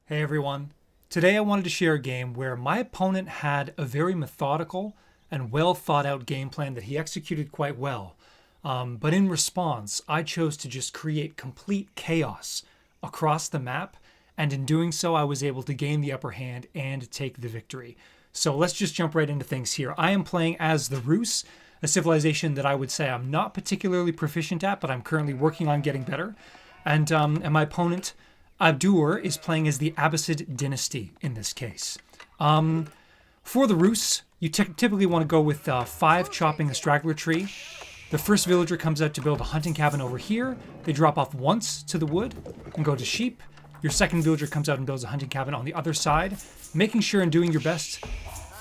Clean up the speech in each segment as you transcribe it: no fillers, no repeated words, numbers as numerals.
Hey everyone. Today I wanted to share a game where my opponent had a very methodical and well thought out game plan that he executed quite well. But in response, I chose to just create complete chaos across the map, and in doing so, I was able to gain the upper hand and take the victory. So let's just jump right into things here. I am playing as the Rus, a civilization that I would say I'm not particularly proficient at, but I'm currently working on getting better. And my opponent, Abdur, is playing as the Abbasid dynasty in this case. For the Rus, you typically want to go with 5 chopping a straggler tree. The first villager comes out to build a hunting cabin over here. They drop off once to the wood and go to sheep. Your second villager comes out and builds a hunting cabin on the other side, making sure and doing your best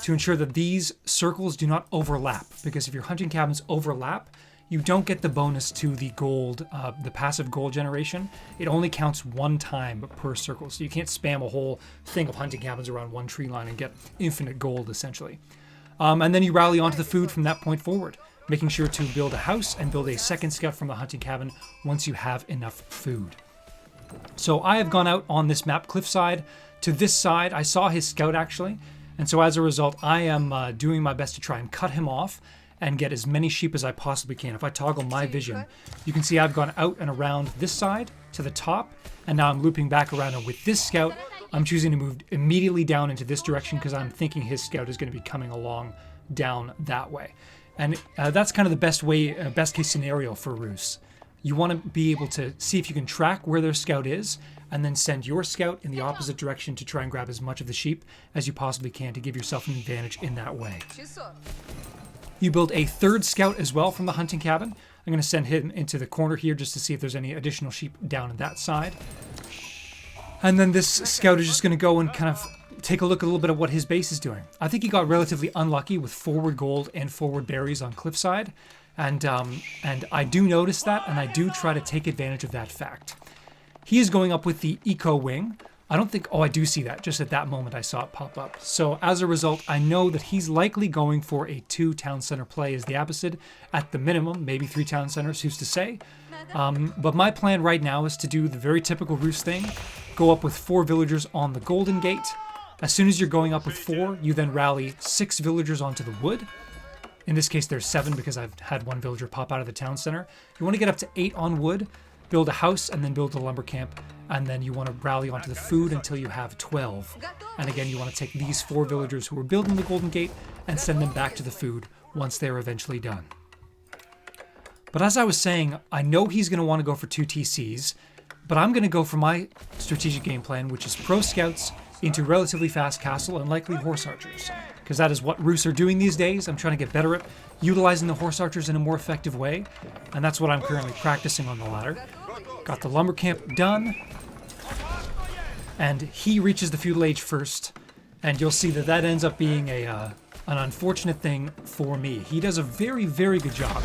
to ensure that these circles do not overlap, because if your hunting cabins overlap, you don't get the bonus to the gold, the passive gold generation. It only counts one time per circle, so you can't spam a whole thing of hunting cabins around one tree line and get infinite gold, essentially. And then you rally onto the food from that point forward, making sure to build a house and build a second scout from the hunting cabin once you have enough food. So I have gone out on this map cliffside to this side. I saw his scout actually, and so as a result, I am doing my best to try and cut him off and get as many sheep as I possibly can. If I toggle my vision, you can see I've gone out and around this side to the top, and now I'm looping back around, and with this scout, I'm choosing to move immediately down into this direction because I'm thinking his scout is going to be coming along down that way. And that's kind of the best case scenario for Rus. You want to be able to see if you can track where their scout is, and then send your scout in the opposite direction to try and grab as much of the sheep as you possibly can to give yourself an advantage in that way. You build a third scout as well from the hunting cabin. I'm going to send him into the corner here just to see if there's any additional sheep down on that side. And then this scout is just going to go and kind of take a look at a little bit of what his base is doing. I think he got relatively unlucky with forward gold and forward berries on cliffside. And I do notice that, and I do try to take advantage of that fact. He is going up with the eco wing. I don't think, oh, I do see that. Just at that moment, I saw it pop up. So as a result, I know that he's likely going for a 2 town center play as the Abbasid at the minimum, maybe 3 town centers, who's to say. But my plan right now is to do the very typical Rus thing, go up with 4 villagers on the Golden Gate. As soon as you're going up with 4, you then rally 6 villagers onto the wood. In this case, there's 7 because I've had 1 villager pop out of the town center. You want to get up to 8 on wood, build a house, and then build a lumber camp. And then you want to rally onto the food until you have 12. And again, you want to take these 4 villagers who are building the Golden Gate and send them back to the food once they're eventually done. But as I was saying, I know he's going to want to go for 2 TCs, but I'm going to go for my strategic game plan, which is pro scouts into relatively fast castle and likely horse archers, because that is what Rus are doing these days. I'm trying to get better at utilizing the horse archers in a more effective way, and that's what I'm currently practicing on the ladder. Got the lumber camp done, and he reaches the feudal age first, and you'll see that that ends up being an unfortunate thing for me. He does a very, very good job,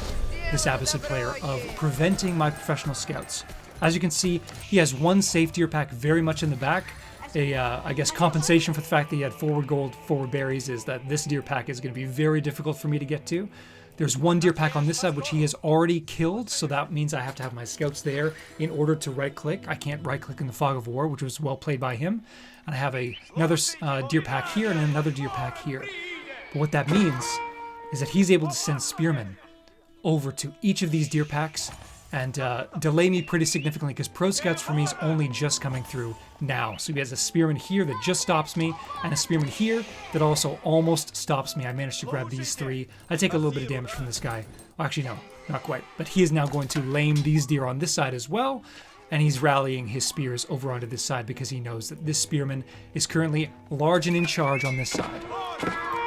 this Abbasid player, of preventing my professional scouts. As you can see, he has 1 safe deer pack very much in the back. I guess compensation for the fact that he had forward gold, forward berries is that this deer pack is going to be very difficult for me to get to. There's 1 deer pack on this side, which he has already killed, so that means I have to have my scouts there in order to right-click. I can't right-click in the Fog of War, which was well played by him. And I have another deer pack here and another deer pack here. But what that means is that he's able to send spearmen over to each of these deer packs and delay me pretty significantly, because pro scouts for me is only just coming through now. So he has a spearman here that just stops me, and a spearman here that also almost stops me. I managed to grab these 3. I take a little bit of damage from this guy. Well, actually, no, not quite. But he is now going to lame these deer on this side as well, and he's rallying his spears over onto this side because he knows that this spearman is currently large and in charge on this side.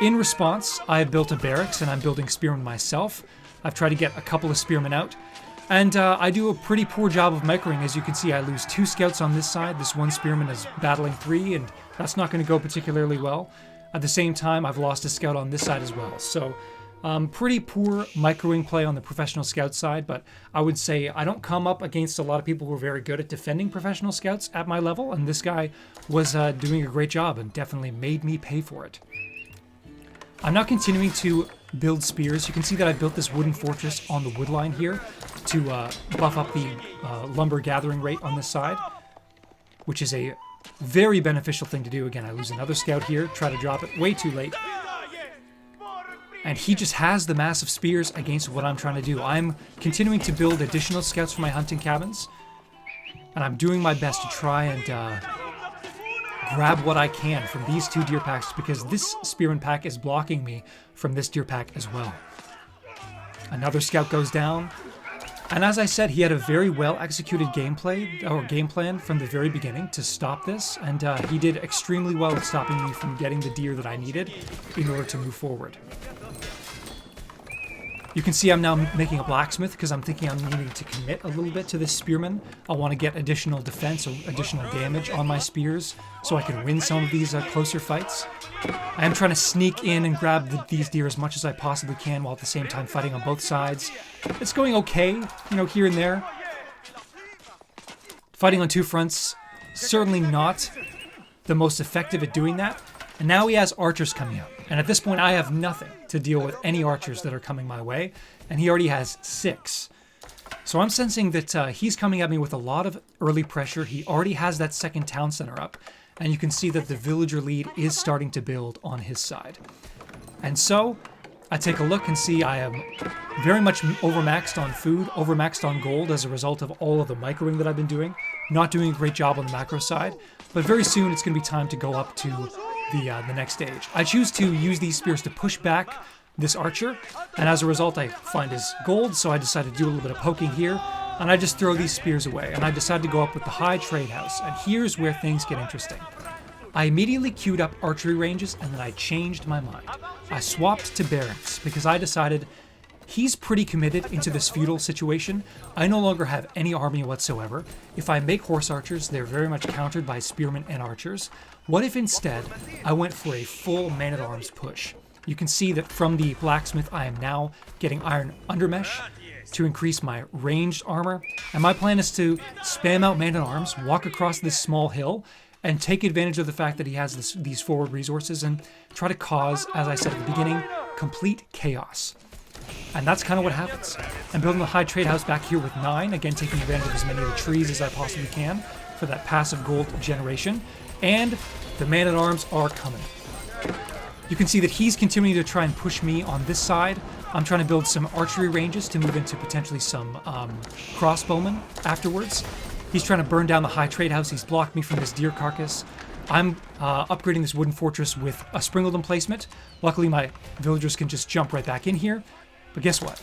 In response, I have built a barracks, and I'm building spearmen myself. I've tried to get a couple of spearmen out. And I do a pretty poor job of microing. As you can see, I lose 2 scouts on this side. This 1 spearman is battling 3, and that's not going to go particularly well. At the same time, I've lost a scout on this side as well. So pretty poor microing play on the professional scout side, but I would say I don't come up against a lot of people who are very good at defending professional scouts at my level, and this guy was doing a great job and definitely made me pay for it. I'm now continuing to build spears. You can see that I built this wooden fortress on the wood line here to buff up the lumber gathering rate on this side, which is a Very beneficial thing to do. Again, I lose another scout here, try to drop it way too late. And he just has the massive spears against what I'm trying to do. I'm continuing to build additional scouts for my hunting cabins. And I'm doing my best to try and grab what I can from these two deer packs, because this spearman pack is blocking me from this deer pack as well. Another scout goes down. And as I said, he had a very well executed game plan from the very beginning to stop this, and he did extremely well at stopping me from getting the deer that I needed in order to move forward. You can see I'm now making a blacksmith because I'm thinking I'm needing to commit a little bit to this spearman. I want to get additional defense or additional damage on my spears so I can win some of these closer fights. I am trying to sneak in and grab these deer as much as I possibly can while at the same time fighting on both sides. It's going okay, you know, here and there. Fighting on two fronts, certainly not the most effective at doing that. And now he has archers coming up. And at this point, I have nothing to deal with any archers that are coming my way. And he already has 6. So I'm sensing that he's coming at me with a lot of early pressure. He already has that second town center up. And you can see that the villager lead is starting to build on his side. And so I take a look and see I am very much overmaxed on food, overmaxed on gold as a result of all of the microing that I've been doing. Not doing a great job on the macro side. But very soon it's going to be time to go up to the next stage. I choose to use these spears to push back this archer, and as a result I find his gold, so I decide to do a little bit of poking here, and I just throw these spears away, and I decide to go up with the high trade house, and here's where things get interesting. I immediately queued up archery ranges, and then I changed my mind. I swapped to barracks, because I decided he's pretty committed into this feudal situation. I no longer have any army whatsoever. If I make horse archers, they're very much countered by spearmen and archers. What if instead I went for a full man-at-arms push? You can see that from the blacksmith I am now getting iron undermesh to increase my ranged armor. And my plan is to spam out man-at-arms, walk across this small hill, and take advantage of the fact that he has these forward resources and try to cause, as I said at the beginning, complete chaos. And that's kind of what happens. I'm building the high trade house back here with 9, again taking advantage of as many of the trees as I possibly can for that passive gold generation. And the man-at-arms are coming. You can see that he's continuing to try and push me on this side. I'm trying to build some archery ranges to move into potentially some crossbowmen afterwards. He's trying to burn down the high trade house. He's blocked me from this deer carcass. I'm upgrading this wooden fortress with a springled emplacement. Luckily, my villagers can just jump right back in here. But guess what?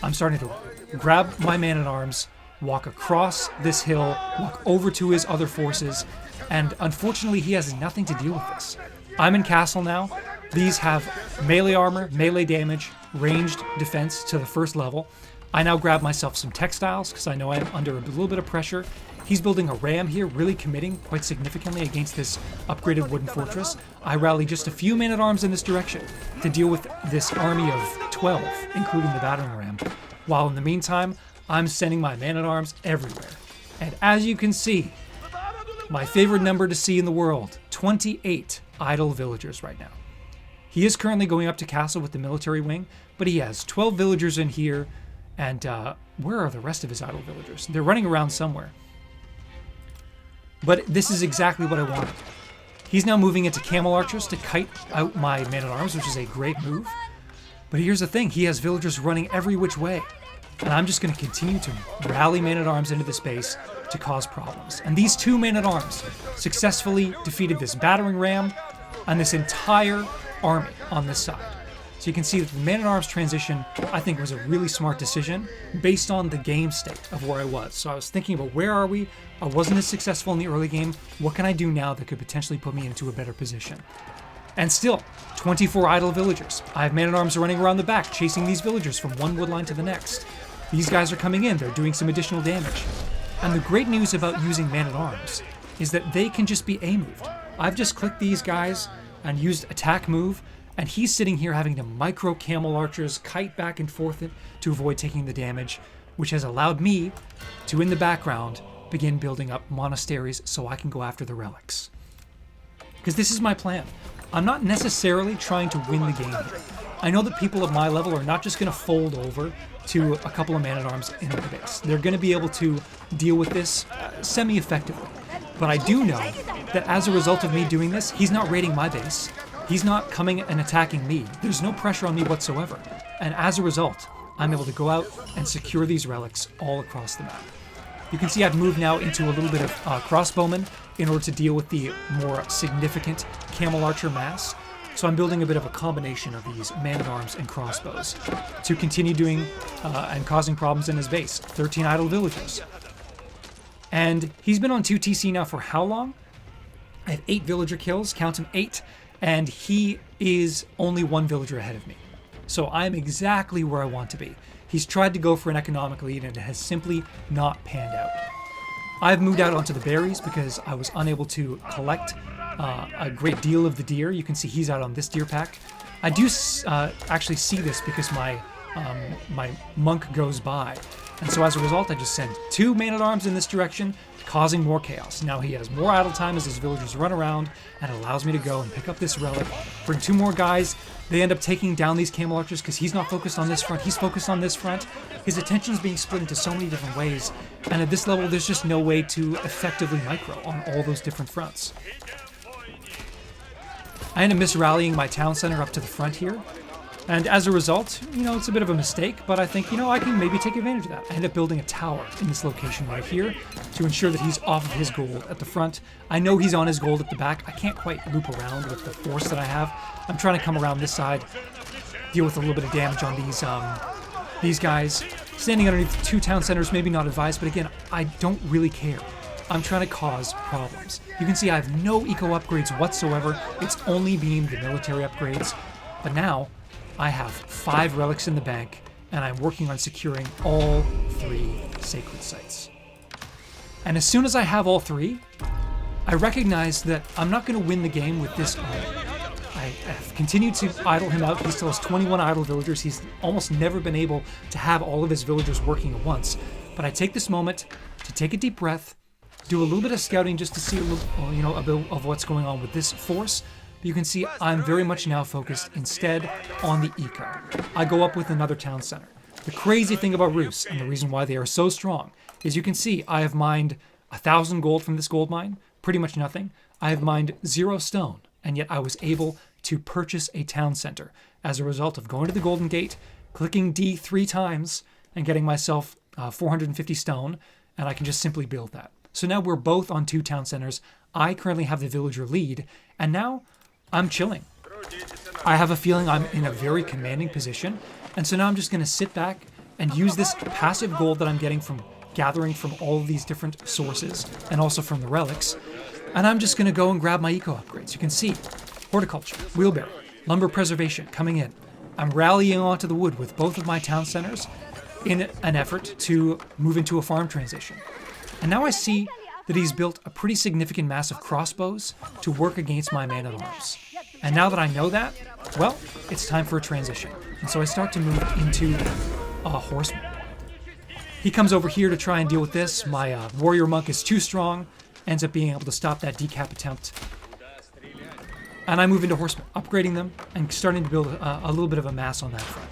I'm starting to grab my man-at-arms, walk across this hill, walk over to his other forces, and unfortunately he has nothing to deal with this. I'm in castle now. These have melee armor, melee damage, ranged defense to the first level. I now grab myself some textiles because I know I'm under a little bit of pressure. He's building a ram here, really committing quite significantly against this upgraded wooden fortress. I rally just a few man-at-arms in this direction to deal with this army of 12, including the battering ram. While in the meantime, I'm sending my man-at-arms everywhere. And as you can see, my favorite number to see in the world, 28 idle villagers right now. He is currently going up to castle with the military wing, but he has 12 villagers in here, and where are the rest of his idle villagers? They're running around somewhere. But this is exactly what I wanted. He's now moving into camel archers to kite out my man-at-arms, which is a great move. But here's the thing, he has villagers running every which way. And I'm just going to continue to rally man-at-arms into the space to cause problems. And these 2 man-at-arms successfully defeated this battering ram and this entire army on this side. So you can see that the man-at-arms transition, I think, was a really smart decision based on the game state of where I was. So I was thinking about where are we? I wasn't as successful in the early game. What can I do now that could potentially put me into a better position? And still, 24 idle villagers. I have man-at-arms running around the back, chasing these villagers from one wood line to the next. These guys are coming in, they're doing some additional damage. And the great news about using man-at-arms is that they can just be A-moved. I've just clicked these guys and used attack move, and he's sitting here having to micro camel archers kite back and forth to avoid taking the damage, which has allowed me to, in the background, begin building up monasteries so I can go after the relics. Because this is my plan. I'm not necessarily trying to win the game here. I know that people at my level are not just going to fold over to a couple of man-at-arms in the base. They're going to be able to deal with this semi-effectively. But I do know that as a result of me doing this, he's not raiding my base. He's not coming and attacking me. There's no pressure on me whatsoever. And as a result, I'm able to go out and secure these relics all across the map. You can see I've moved now into a little bit of crossbowmen in order to deal with the more significant camel archer mass. So I'm building a bit of a combination of these man-at-arms and crossbows to continue doing and causing problems in his base. 13 idle villagers. And he's been on 2 TC now for how long? I have 8 villager kills, count them 8, and he is only 1 villager ahead of me. So I'm exactly where I want to be. He's tried to go for an economic lead and it has simply not panned out. I've moved out onto the berries because I was unable to collect a great deal of the deer. You can see he's out on this deer pack. I do actually see this because my monk goes by. And so as a result, I just send 2 man-at-arms in this direction, causing more chaos. Now he has more idle time as his villagers run around, and it allows me to go and pick up this relic, bring 2 more guys. They end up taking down these camel archers because he's not focused on this front, he's focused on this front. His attention is being split into so many different ways, and at this level, there's just no way to effectively micro on all those different fronts. I end up misrallying my town center up to the front here. And as a result, it's a bit of a mistake, but I think, I can maybe take advantage of that. I end up building a tower in this location right here to ensure that he's off of his gold at the front. I know he's on his gold at the back. I can't quite loop around with the force that I have. I'm trying to come around this side, deal with a little bit of damage on these guys. Standing underneath 2 town centers, maybe not advised, but again, I don't really care. I'm trying to cause problems. You can see I have no eco upgrades whatsoever. It's only been the military upgrades. But now, I have 5 relics in the bank, and I'm working on securing all 3 sacred sites. And as soon as I have all 3, I recognize that I'm not going to win the game with this army. I have continued to idle him out. He still has 21 idle villagers. He's almost never been able to have all of his villagers working at once. But I take this moment to take a deep breath, do a little bit of scouting just to see a little, a bit of what's going on with this force. You can see I'm very much now focused instead on the eco. I go up with another town center. The crazy thing about Rus, and the reason why they are so strong, is you can see I have mined 1,000 gold from this gold mine, pretty much nothing. I have mined 0 stone, and yet I was able to purchase a town center as a result of going to the Golden Gate, clicking D 3 times, and getting myself 450 stone, and I can just simply build that. So now we're both on 2 town centers. I currently have the villager lead, and now I'm chilling. I have a feeling I'm in a very commanding position, and so now I'm just going to sit back and use this passive gold that I'm getting from gathering from all of these different sources, and also from the relics, and I'm just going to go and grab my eco upgrades. You can see horticulture, wheelbarrow, lumber preservation coming in. I'm rallying onto the wood with both of my town centers in an effort to move into a farm transition. And now I see that he's built a pretty significant mass of crossbows to work against my man-at-arms. And now that I know that, well, it's time for a transition. And so I start to move into a horseman. He comes over here to try and deal with this. My warrior monk is too strong, ends up being able to stop that decap attempt. And I move into horsemen, upgrading them and starting to build a little bit of a mass on that front.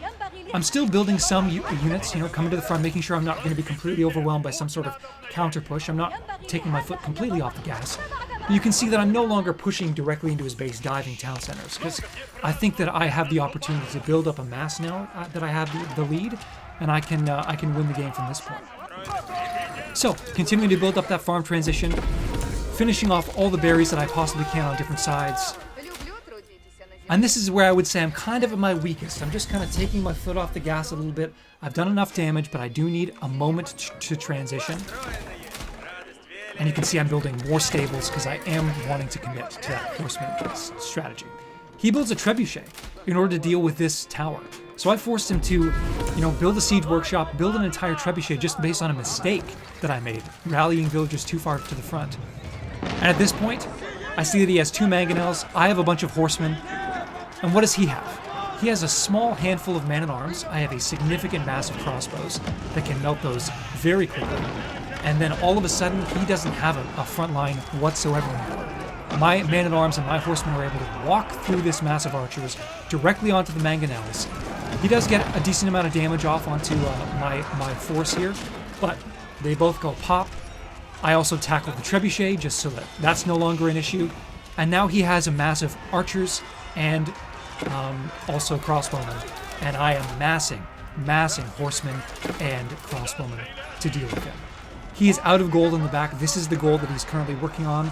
I'm still building some units, coming to the front, making sure I'm not going to be completely overwhelmed by some sort of counter push. I'm not taking my foot completely off the gas. You can see that I'm no longer pushing directly into his base, diving town centers, because I think that I have the opportunity to build up a mass now that I have the lead, and I can win the game from this point. So, continuing to build up that farm transition, finishing off all the berries that I possibly can on different sides. And this is where I would say I'm kind of at my weakest. I'm just kind of taking my foot off the gas a little bit. I've done enough damage, but I do need a moment to transition. And you can see I'm building more stables because I am wanting to commit to that horseman strategy. He builds a trebuchet in order to deal with this tower. So I forced him to, build a siege workshop, build an entire trebuchet just based on a mistake that I made, rallying villagers too far to the front. And at this point, I see that he has 2 mangonels. I have a bunch of horsemen. And what does he have? He has a small handful of man-at-arms. I have a significant mass of crossbows that can melt those very quickly. And then all of a sudden, he doesn't have a front line whatsoever anymore. My man-at-arms and my horsemen are able to walk through this mass of archers directly onto the mangonels. He does get a decent amount of damage off onto my force here, but they both go pop. I also tackled the trebuchet just so that that's no longer an issue. And now he has a massive archers and also crossbowmen. And I am massing horsemen and crossbowmen to deal with him. He is out of gold in the back. This is the gold that he's currently working on.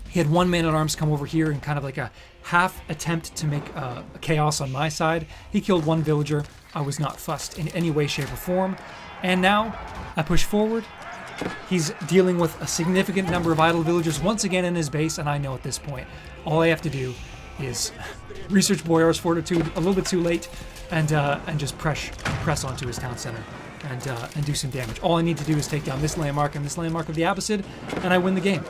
He had one man-at-arms come over here in kind of like a half attempt to make a chaos on my side. He killed one villager. I was not fussed in any way, shape, or form. And now I push forward. He's dealing with a significant number of idle villagers once again in his base, and I know at this point all I have to do is research Boyar's Fortitude a little bit too late and just press onto his town center and do some damage. All I need to do is take down this landmark and this landmark of the Abbasid, and I win the game.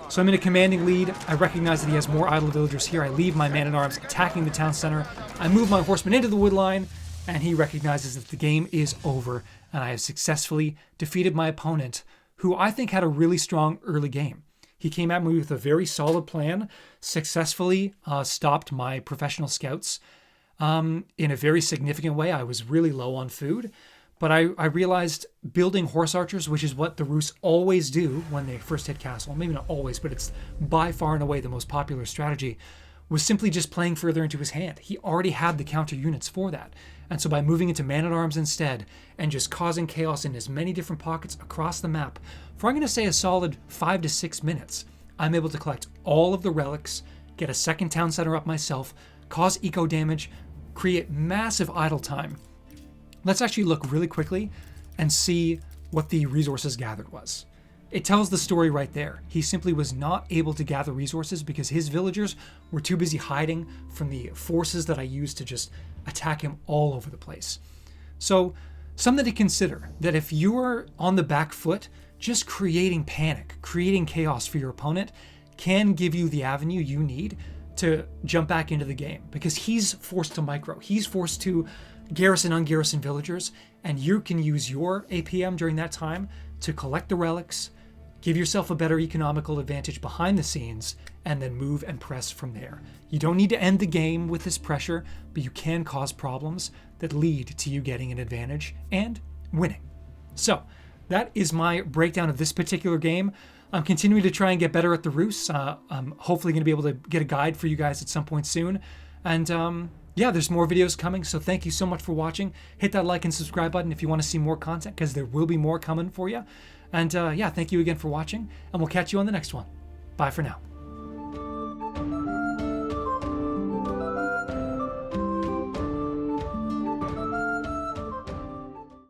So I'm in a commanding lead. I recognize that he has more idle villagers here. I leave my man-at-arms attacking the town center. I move my horsemen into the wood line, and he recognizes that the game is over, and I have successfully defeated my opponent, who I think had a really strong early game. He came at me with a very solid plan, successfully stopped my professional scouts in a very significant way. I was really low on food, but I realized building horse archers, which is what the Rus always do when they first hit castle, maybe not always, but it's by far and away the most popular strategy, was simply just playing further into his hand. He already had the counter units for that. And so by moving into man-at-arms instead and just causing chaos in as many different pockets across the map, for I'm going to say a solid 5 to 6 minutes, I'm able to collect all of the relics, get a second town center up myself, cause eco damage, create massive idle time. Let's actually look really quickly and see what the resources gathered was. It tells the story right there. He simply was not able to gather resources because his villagers were too busy hiding from the forces that I used to just attack him all over the place. So, something to consider, that if you're on the back foot, just creating panic, creating chaos for your opponent can give you the avenue you need to jump back into the game, because he's forced to micro. He's forced to garrison, ungarrison villagers, and you can use your APM during that time to collect the relics, give yourself a better economical advantage behind the scenes, and then move and press from there. You don't need to end the game with this pressure, but you can cause problems that lead to you getting an advantage and winning. So, that is my breakdown of this particular game. I'm continuing to try and get better at the Rus. I'm hopefully going to be able to get a guide for you guys at some point soon. And yeah, there's more videos coming, so thank you so much for watching. Hit that like and subscribe button if you want to see more content, because there will be more coming for you. And yeah, thank you again for watching, and we'll catch you on the next one. Bye for now.